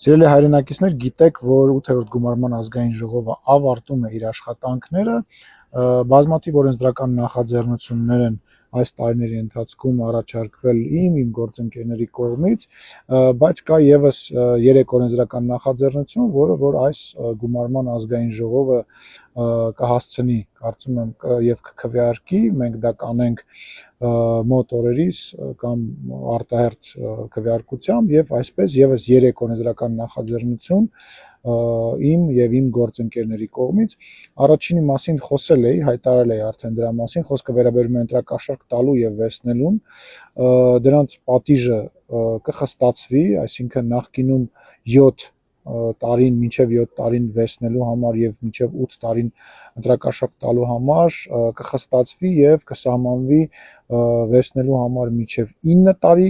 Սիրելի հայրենակիցներ, գիտեք, որ 8-րդ գումարման ազգային ժողովը ավարտում է իր աշխատանքները, բազմաթիվ օրենսդրական նախաձեռնություններ են այս տարիների ընթացքում առաջարկվել իմ գործընկերների կողմից, բայց կա եւս 3 օրենսդրական նախաձեռնություն, որը որ այս գումարման ազգային ժողովը կհասցնի, կարծում եմ, եւ կքվեարկի, մենք դա կանենք մոտ օրերիս կամ արտահերթ քվեարկությամբ եւ այսպես եւս 3 օրենսդրական նախաձեռնություն իմ եւ իմ գործընկերների կողմից առաջինի մասին խոսել էի, հայտարարել էի արդեն դրա մասին, խոսքը վերաբերում է ընտրակաշառք տալու եւ վերցնելուն, դրանց պատիժը կխստացվի, այսինքն նախկինում 7 տարին մինչև 7 տարին վերցնելու համար եւ մինչև 8 տարին ընտրակաշառք տալու համար կխստացվի եւ կսահմանվի վերցնելու համար մինչև 9 տարի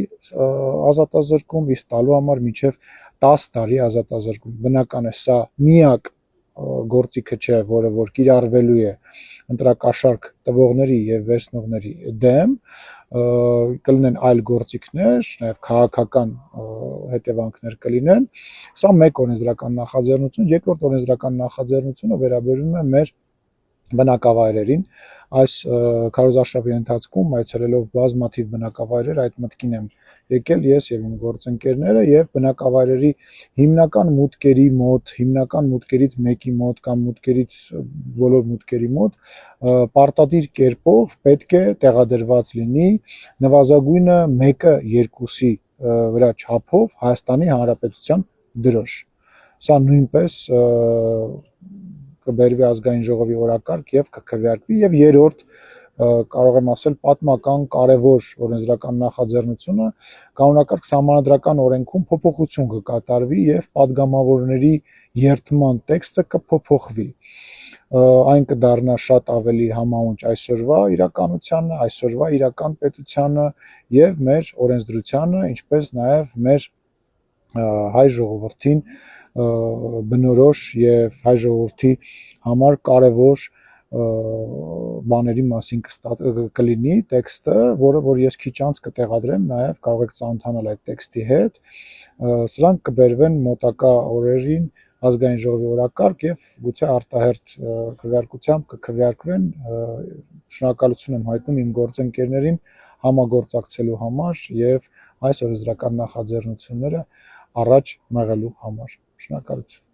ազատազրկում, իսկ տալու համար մինչև 10 տարի ազատազրկում։ Բնական է, սա միակ գործիքը չէ, որը որ կիրառվելու է ընտրակաշառք տվողների եւ վերցնողների դեմ, կլինեն այլ գործիքներ, նաև քաղաքական հետևանքներ կլինեն։ Սա մեկ օրենսդրական նախաձեռնություն, երկրորդ օրենսդրական նախաձեռնությունը վերաբերում է մեր բնակավայրերին։ Այս քարոզարշավի ընթացքում այցելելով բազմաթիվ բնակավայրեր այդ մտքին եմ եկել ես եւ իմ գործընկերները եւ բնակավայրերի հիմնական մուտքերի մոտ, հիմնական մուտքերից մեկի մոտ կամ մուտքերից բոլոր մուտքերի մոտ պարտադիր կերպով պետք է տեղադրված լինի նվազագույնը 1/2-ի վրա չափով Հայաստանի Հանրապետության դրոշ։ Սա նույնպես կբերվի ազգային ժողովի օրակարգ եւ կքվեարկվի եւ երրորդ կարող եմ ասել պատմական կարևոր օրենսդրական նախաձեռնությունը կանոնակարգ սահմանադրական օրենքում փոփոխություն կկատարվի եւ падգամավորների երթման տեքստը կփոփոխվի։ Այն կդառնա շատ ավելի համահունչ այսօրվա իրականությանը, այսօրվա իրական պետությանը եւ մեր օրենսդրությանը, ինչպես նաեւ մեր հայ ժողովրդին բնորոշ եւ հայ ժողովրդի համար կարևոր բաների մասին կլինի տեքստը, որը որ ես քիչ անց կտեղադրեմ, նաև կարող եք ծանոթանալ այդ տեքստի հետ։ Սրանք կբերվեն մոտակա օրերին ազգային ժողովի օրակարգ եւ գուցե արտահերթ քվեարկությամբ կքվեարկվեն։ Շնորհակալություն եմ հայտնում իմ գործընկերներին համագործակցելու համար եւ այս օրենսդրական նախաձեռնությունները առաջ մղելու համար։ Շնորհակալություն։